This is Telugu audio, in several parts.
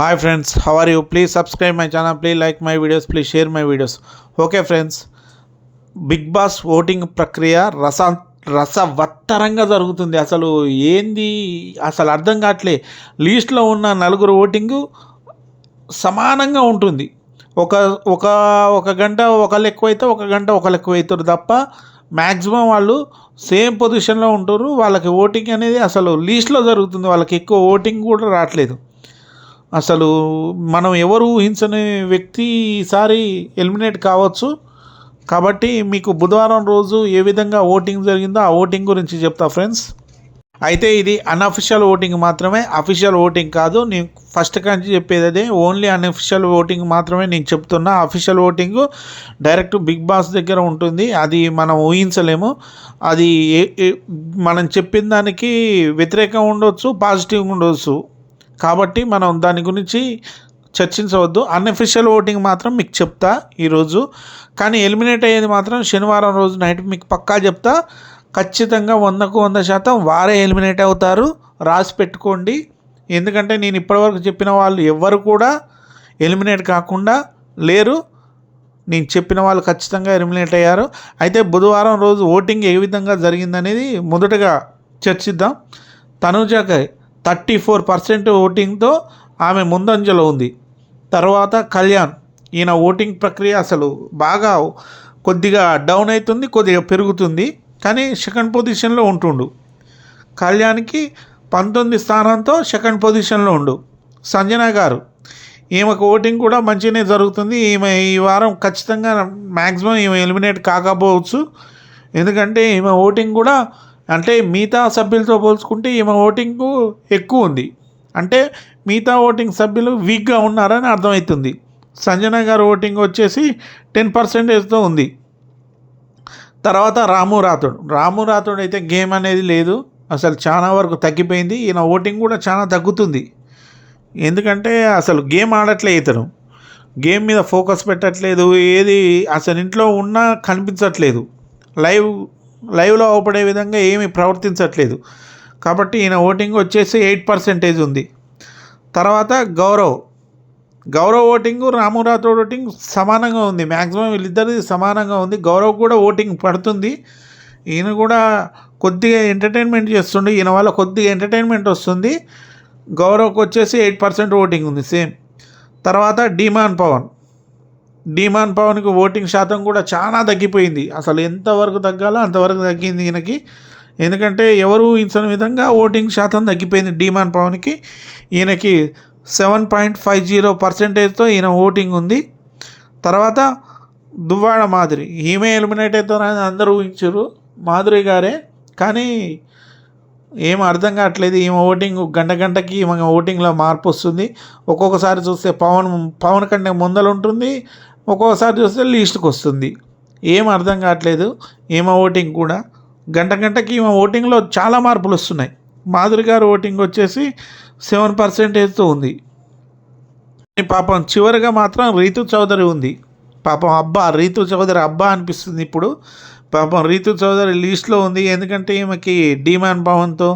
Hi friends, how are you? Please subscribe my channel, please like my videos, please share my videos. Okay friends, Bigg Boss voting ప్రక్రియ రసవత్తరంగా జరుగుతుంది. అసలు ఏంది అసలు అర్థం కావట్లే. లీస్ట్లో ఉన్న నలుగురు ఓటింగు సమానంగా ఉంటుంది. ఒక ఒక ఒక గంట ఒకళ్ళు ఎక్కువైతే ఒక గంట ఒకళ్ళు ఎక్కువైతారు తప్ప మ్యాక్సిమం వాళ్ళు సేమ్ పొజిషన్లో ఉంటారు. వాళ్ళకి ఓటింగ్ అనేది అసలు లీస్ట్లో జరుగుతుంది. వాళ్ళకి ఎక్కువ ఓటింగ్ కూడా రావట్లేదు. అసలు మనం ఎవరు ఊహించని వ్యక్తి ఈసారి ఎలిమినేట్ కావచ్చు. కాబట్టి మీకు బుధవారం రోజు ఏ విధంగా ఓటింగ్ జరిగిందో ఆ ఓటింగ్ గురించి చెప్తా ఫ్రెండ్స్. అయితే ఇది అన్అఫిషియల్ ఓటింగ్ మాత్రమే, అఫీషియల్ ఓటింగ్ కాదు. నేను ఫస్ట్ నుంచి చెప్పేది అదే, ఓన్లీ అన్అఫిషియల్ ఓటింగ్ మాత్రమే నేను చెప్తున్నా. Official voting direct Bigg Boss దగ్గర ఉంటుంది. అది మనం ఊహించలేము. అది మనం చెప్పిన దానికి వ్యతిరేకంగా ఉండవచ్చు, పాజిటివ్గా ఉండవచ్చు. కాబట్టి మనం దాని గురించి చర్చించవద్దు. అన్అఫిషియల్ ఓటింగ్ మాత్రం మీకు చెప్తా ఈరోజు. కానీ ఎలిమినేట్ అయ్యేది మాత్రం శనివారం రోజు నైట్ మీకు పక్కా చెప్తా. ఖచ్చితంగా 100% వారే ఎలిమినేట్ అవుతారు. రాసి పెట్టుకోండి. ఎందుకంటే నేను ఇప్పటివరకు చెప్పిన వాళ్ళు ఎవ్వరు కూడా ఎలిమినేట్ కాకుండా లేరు. నేను చెప్పిన వాళ్ళు ఖచ్చితంగా ఎలిమినేట్ అయ్యారు. అయితే బుధవారం రోజు ఓటింగ్ ఏ విధంగా జరిగిందనేది మొదటగా చర్చిద్దాం. తనుజకి 34% ఓటింగ్తో ఆమె ముందంజలో ఉంది. తర్వాత కళ్యాణ్, ఈయన ఓటింగ్ ప్రక్రియ అసలు బాగా కొద్దిగా డౌన్ అవుతుంది, కొద్దిగా పెరుగుతుంది. కానీ సెకండ్ పొజిషన్లో ఉంటుండు. కళ్యాణ్కి 19 స్థానంతో సెకండ్ పొజిషన్లో ఉండు. సంజన గారు, ఈమెకు ఓటింగ్ కూడా మంచిగానే జరుగుతుంది. ఈమె ఈ వారం ఖచ్చితంగా మ్యాక్సిమం ఈమె ఎలిమినేట్ కాకపోవచ్చు. ఎందుకంటే ఈమె ఓటింగ్ కూడా అంటే మిగతా సభ్యులతో పోల్చుకుంటే ఈమె ఓటింగ్ ఎక్కువ ఉంది. అంటే మిగతా ఓటింగ్ సభ్యులు వీక్గా ఉన్నారని అర్థమవుతుంది. సంజన గారు ఓటింగ్ వచ్చేసి 10%తో ఉంది. తర్వాత రాము రాథోడ్ అయితే గేమ్ అనేది లేదు, అసలు చాలా వరకు తగ్గిపోయింది. ఈయన ఓటింగ్ కూడా చాలా తగ్గుతుంది. ఎందుకంటే అసలు గేమ్ ఆడట్లే, ఇతను గేమ్ మీద ఫోకస్ పెట్టట్లేదు. ఏది అసలు ఇంట్లో ఉన్నా కనిపించట్లేదు, లైవ్లో అవపడే విధంగా ఏమీ ప్రవర్తించట్లేదు. కాబట్టి ఈయన ఓటింగ్ వచ్చేసి 8% ఉంది. తర్వాత గౌరవ్ ఓటింగు రాము రాథోడ్ ఓటింగ్ సమానంగా ఉంది. మ్యాక్సిమం వీళ్ళిద్దరిది సమానంగా ఉంది. గౌరవ్ కూడా ఓటింగ్ పడుతుంది. ఈయన కూడా కొద్దిగా ఎంటర్టైన్మెంట్ చేస్తుండే, ఈయన వల్ల కొద్దిగా ఎంటర్టైన్మెంట్ వస్తుంది. గౌరవ్కి వచ్చేసి 8% ఓటింగ్ ఉంది సేమ్. తర్వాత డీమాన్ పవన్కి ఓటింగ్ శాతం కూడా చాలా తగ్గిపోయింది. అసలు ఎంతవరకు తగ్గాలో అంతవరకు తగ్గింది ఈయనకి. ఎందుకంటే ఎవరు ఊహించని విధంగా ఓటింగ్ శాతం తగ్గిపోయింది డీమాన్ పవన్కి. ఈయనకి 7.50%తో ఈయన ఓటింగ్ ఉంది. తర్వాత దువ్వాడ మాధురి, ఈమె ఎలిమినేట్ అవుతారని అందరూ ఊహించారు, మాధురి గారే. కానీ ఏం అర్థం కావట్లేదు. ఈమె ఓటింగ్ గంటకి ఈమె ఓటింగ్లో మార్పు వస్తుంది. ఒక్కొక్కసారి చూస్తే పవన్ కంటే ముందలు ఉంటుంది, ఒక్కొక్కసారి చూస్తే లీస్ట్కి వస్తుంది. ఏం అర్థం కావట్లేదు. ఈమె ఓటింగ్ కూడా గంటకి ఈమె ఓటింగ్లో చాలా మార్పులు వస్తున్నాయి. మాధురి గారు ఓటింగ్ వచ్చేసి 7%తో ఉంది. పాపం చివరిగా మాత్రం రీతు చౌదరి ఉంది. పాపం రీతు చౌదరి అనిపిస్తుంది ఇప్పుడు. పాపం రీతు చౌదరి లీస్ట్లో ఉంది. ఎందుకంటే ఈమెకి డీమాన్ పవన్తో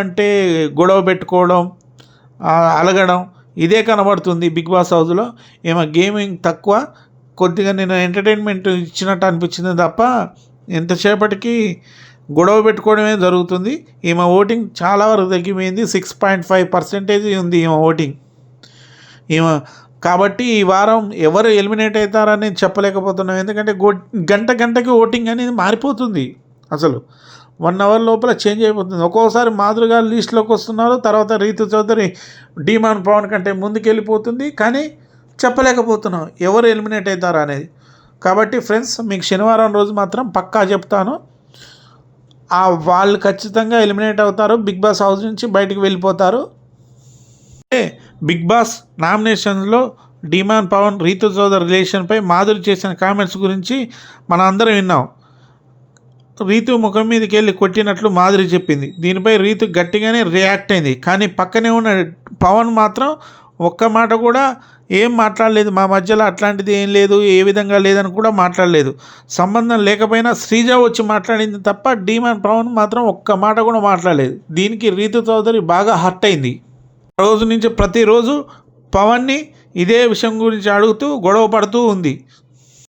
అంటే గొడవ పెట్టుకోవడం, అలగడం ఇదే కనబడుతుంది బిగ్ బాస్ హౌస్లో. ఈమె గేమింగ్ తక్కువ, కొద్దిగా నేను ఎంటర్టైన్మెంట్ ఇచ్చినట్టు అనిపించింది తప్ప ఎంతసేపటికి గొడవ పెట్టుకోవడమే జరుగుతుంది. ఈమె ఓటింగ్ చాలా వరకు తగ్గిపోయింది. 6.5% ఉంది ఈమె ఓటింగ్. కాబట్టి ఈ వారం ఎవరు ఎలిమినేట్ అవుతారని చెప్పలేకపోతున్నాం. ఎందుకంటే గంటకి ఓటింగ్ అనేది మారిపోతుంది. అసలు 1 అవర్ లోపల చేంజ్ అయిపోతుంది. ఒక్కోసారి మాధురి గారు లీస్ట్లోకి వస్తున్నారు, తర్వాత రీతు చౌదరి డీమాన్ పవన్ కంటే ముందుకెళ్ళిపోతుంది. కానీ చెప్పలేకపోతున్నాం ఎవరు ఎలిమినేట్ అవుతారా అనేది. కాబట్టి ఫ్రెండ్స్, మీకు శనివారం రోజు మాత్రం పక్కా చెప్తాను, వాళ్ళు ఖచ్చితంగా ఎలిమినేట్ అవుతారు, బిగ్ బాస్ హౌస్ నుంచి బయటికి వెళ్ళిపోతారు. బిగ్ బాస్ నామినేషన్స్లో డీమాన్ పవన్ రీతు చౌదరి రిలేషన్పై మాధురి చేసిన కామెంట్స్ గురించి మనం అందరం విన్నాం. రీతు ముఖం మీదకి వెళ్ళి కొట్టినట్లు మాధురి చెప్పింది. దీనిపై రీతు గట్టిగానే రియాక్ట్ అయింది. కానీ పక్కనే ఉన్న పవన్ మాత్రం ఒక్క మాట కూడా ఏం మాట్లాడలేదు. మా మధ్యలో అట్లాంటిది ఏం లేదు, ఏ విధంగా లేదని కూడా మాట్లాడలేదు. సంబంధం లేకపోయినా శ్రీజ వచ్చి మాట్లాడింది తప్ప డీమాన్ పవన్ మాత్రం ఒక్క మాట కూడా మాట్లాడలేదు. దీనికి రీతు చౌదరి బాగా హర్ట్ అయింది. రోజు నుంచి ప్రతిరోజు పవన్ని ఇదే విషయం గురించి అడుగుతూ గొడవ పడుతూ ఉంది.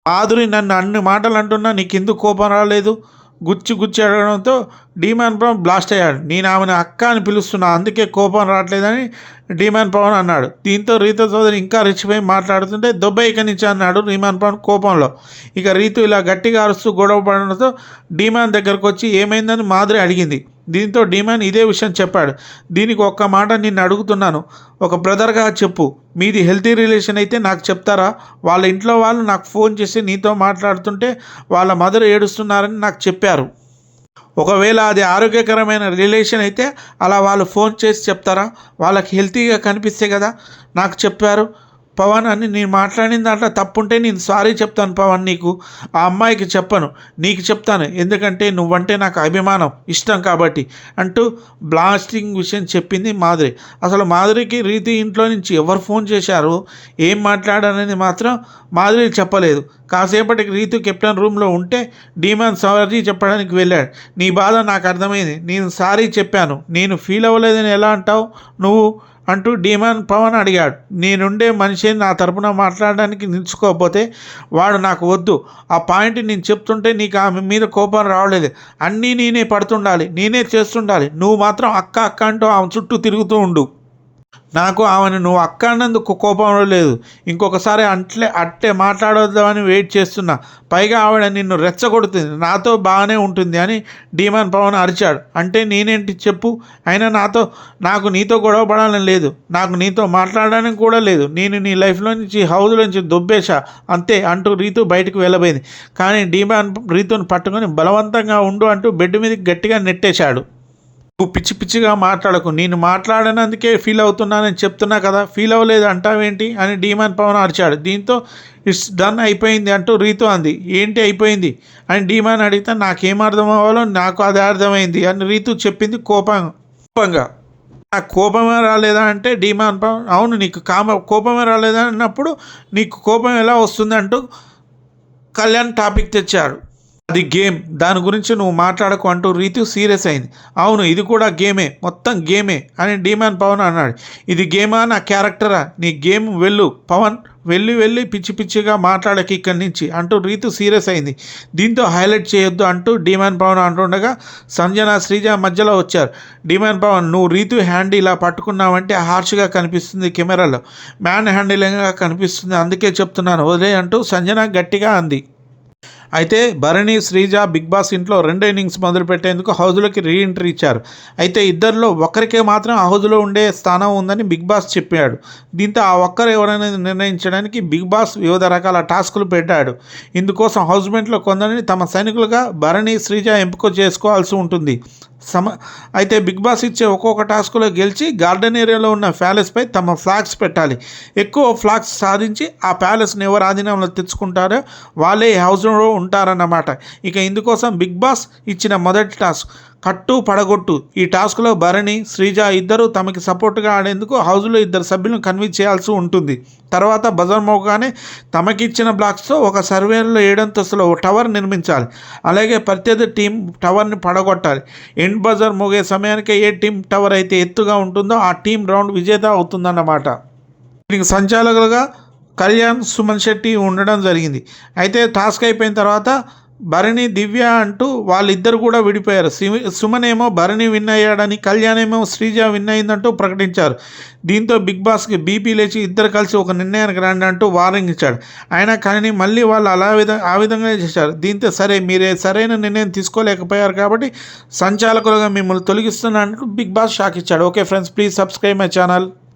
మాధురి నన్ను అన్ని మాటలు అంటున్నా నీకెందుకు కోపం రాలేదు, గుచ్చి అడగడంతో డీమాన్ పవన్ బ్లాస్ట్ అయ్యాడు. నేను ఆమెను అక్క అని పిలుస్తున్నా, అందుకే కోపం రావట్లేదని డీమాన్ పవన్ అన్నాడు. దీంతో రీతు సోదరి ఇంకా రెచ్చిపోయి మాట్లాడుతుంటే దొబ్బైక నుంచి అన్నాడు డీమాన్ పవన్ కోపంలో. ఇక రీతు ఇలా గట్టిగా అరుస్తూ గొడవ పడడంతో డీమాన్ దగ్గరకు వచ్చి ఏమైందని మాధురి అడిగింది. దీంతో డీమాన్ ఇదే విషయం చెప్పాడు. దీనికి ఒక్క మాట నిన్ను అడుగుతున్నాను, ఒక బ్రదర్గా చెప్పు, మీది హెల్తీ రిలేషన్ అయితే నాకు చెప్తారా? వాళ్ళ ఇంట్లో వాళ్ళు నాకు ఫోన్ చేసి నీతో మాట్లాడుతుంటే వాళ్ళ మదర్ ఏడుస్తున్నారని నాకు చెప్పారు. ఒకవేళ అది ఆరోగ్యకరమైన రిలేషన్ అయితే అలా వాళ్ళు ఫోన్ చేసి చెప్తారా? వాళ్ళకి హెల్తీగా కనిపిస్తే కదా నాకు చెప్పారు పవన్ అని. నేను మాట్లాడిన దాంట్లో తప్పుంటే నేను సారీ చెప్తాను పవన్, నీకు ఆ అమ్మాయికి చెప్పను, నీకు చెప్తాను, ఎందుకంటే నువ్వంటే నాకు అభిమానం, ఇష్టం కాబట్టి అంటూ బ్లాస్టింగ్ విషయం చెప్పింది మాధురి. అసలు మాధురికి రీతి ఇంట్లో నుంచి ఎవరు ఫోన్ చేశారు, ఏం మాట్లాడారనేది మాత్రం మాధురి చెప్పలేదు. కాసేపటికి రీతు కెప్టెన్ రూమ్లో ఉంటే డీమాన్ సారీ చెప్పడానికి వెళ్ళాడు. నీ బాధ నాకు అర్థమైంది, నేను సారీ చెప్పాను, నేను ఫీల్ అవ్వలేదని ఎలా అంటావు నువ్వు అంటూ డీమాన్ పవన్ అడిగాడు. నేనుండే మనిషిని నా తరపున మాట్లాడడానికి నిలుచుకోకపోతే వాడు నాకు వద్దు. ఆ పాయింట్ నేను చెప్తుంటే నీకు ఆమె మీద కోపం రావలేదు. అన్నీ నేనే పడుతుండాలి, నేనే చేస్తుండాలి. నువ్వు మాత్రం అక్క అంటూ ఆమె చుట్టూ తిరుగుతూ ఉండు. నాకు ఆమెను నువ్వు అక్క అన్నందుకు కోపం లేదు, ఇంకొకసారి అట్టే మాట్లాడొద్దామని వెయిట్ చేస్తున్నా. పైగా ఆవిడ నిన్ను రెచ్చగొడుతుంది, నాతో బాగానే ఉంటుంది అని డీమాన్ పవన్ అరిచాడు. అంటే నేనేంటి చెప్పు, అయినా నాకు నీతో గొడవ పడాలని లేదు, నాకు నీతో మాట్లాడడానికి కూడా లేదు. నేను నీ లైఫ్లో నుంచి హౌస్లోంచి దొబ్బేశా అంతే అంటూ రీతు బయటకు వెళ్ళబోయింది. కానీ డీమాన్ రీతును పట్టుకొని బలవంతంగా ఉండు అంటూ బెడ్ మీద గట్టిగా నెట్టేశాడు. నువ్వు పిచ్చిగా మాట్లాడకు, నేను మాట్లాడినందుకే ఫీల్ అవుతున్నానని చెప్తున్నా కదా, ఫీల్ అవ్వలేదు అంటావేంటి అని డీమాన్ పవన్ అరిచాడు. దీంతో ఇట్స్ డన్, అయిపోయింది అంటూ రీతు అంది. ఏంటి అయిపోయింది అని డీమాన్ అడిగితే నాకేం అర్థం అవ్వాలో నాకు అదే అర్థమైంది అని రీతు చెప్పింది కోపంగా. నాకు కోపమే రాలేదా అంటే డీమాన్ పవన్ అవును నీకు కోపమే రాలేదా అన్నప్పుడు నీకు కోపం ఎలా వస్తుంది అంటూ కళ్యాణ్ టాపిక్ తెచ్చాడు. అది గేమ్, దాని గురించి నువ్వు మాట్లాడకు అంటూ రీతు సీరియస్ అయింది. అవును ఇది కూడా గేమే, మొత్తం గేమే అని డీమాన్ పవన్ అన్నాడు. ఇది గేమా నా క్యారెక్టరా, నీ గేమ్ వెళ్ళు పవన్, వెళ్ళి పిచ్చిగా మాట్లాడకి ఇక్కడి నుంచి అంటూ రీతు సీరియస్ అయింది. దీంతో హైలైట్ చేయొద్దు అంటూ డీమాన్ పవన్ అంటుండగా సంజన శ్రీజ మధ్యలో వచ్చారు. డీమాన్ పవన్ నువ్వు రీతు హ్యాండ్ ఇలా పట్టుకున్నావంటే హార్ష్గా కనిపిస్తుంది, కెమెరాలో మ్యాన్ హ్యాండిల్గా కనిపిస్తుంది, అందుకే చెప్తున్నాను వదిలే అంటూ సంజన గట్టిగా అంది. అయితే భరణి శ్రీజ బిగ్ బాస్ ఇంట్లో 2 ఇన్నింగ్స్ మొదలుపెట్టేందుకు హౌజ్లోకి రీఎంట్రీ ఇచ్చారు. అయితే ఇద్దరిలో ఒక్కరికే మాత్రం ఆ హౌజ్లో ఉండే స్థానం ఉందని బిగ్ బాస్ చెప్పాడు. దీంతో ఆ ఒక్కరు ఎవరనేది నిర్ణయించడానికి బిగ్ బాస్ వివిధ రకాల టాస్కులు పెట్టాడు. ఇందుకోసం హౌస్మేట్లో కొందరిని తమ సైనికులుగా భరణి శ్రీజ ఎంపిక చేసుకోవాల్సి ఉంటుంది. అయితే బిగ్ బాస్ ఇచ్చే ఒక్కొక్క టాస్క్లో గెలిచి గార్డెన్ ఏరియాలో ఉన్న ప్యాలెస్పై తమ ఫ్లాగ్స్ పెట్టాలి. ఎక్కువ ఫ్లాగ్స్ సాధించి ఆ ప్యాలెస్ని ఎవరు ఆధీనంలో తెచ్చుకుంటారో వాళ్ళే హౌస్లో ఉంటారన్నమాట. ఇక ఇందుకోసం బిగ్ బాస్ ఇచ్చిన మొదటి టాస్క్ కట్టు పడగొట్టు. ఈ టాస్క్లో భరణి శ్రీజ ఇద్దరు తమకి సపోర్ట్గా ఆడేందుకు హౌస్లో 2 సభ్యులను కన్విన్స్ చేయాల్సి ఉంటుంది. తర్వాత బజర్ మోగానే తమకిచ్చిన బ్లాక్స్తో ఒక సర్వేలో 7 అంతస్తులో టవర్ నిర్మించాలి. అలాగే ప్రత్యర్థి టీం టవర్ని పడగొట్టాలి. ఎండ్ బజర్ మోగే సమయానికి ఏ టీం టవర్ అయితే ఎత్తుగా ఉంటుందో ఆ టీం రౌండ్ విజేత అవుతుందన్నమాట. దీనికి సంచాలకులుగా కళ్యాణ్, సుమన్ శెట్టి ఉండడం జరిగింది. అయితే టాస్క్ అయిపోయిన తర్వాత భరణి, దివ్య అంటూ వాళ్ళిద్దరు కూడా విడిపోయారు. సుమన్ ఏమో భరణి విన్ అయ్యాడని, కళ్యాణ్ ఏమో శ్రీజ విన్ అయిందంటూ ప్రకటించారు. దీంతో బిగ్ బాస్కి బీపీ లేచి ఇద్దరు కలిసి ఒక నిర్ణయానికి రండి అంటూ వార్నింగ్ ఇచ్చాడు. అయినా కానీ మళ్ళీ వాళ్ళు ఆ విధంగానే చేశారు. దీంతో సరే మీరే సరైన నిర్ణయం తీసుకోలేకపోయారు కాబట్టి సంచాలకులుగా మిమ్మల్ని తొలగిస్తున్నా అంటూ బిగ్ బాస్ షాక్ ఇచ్చాడు. Okay friends, please subscribe my channel.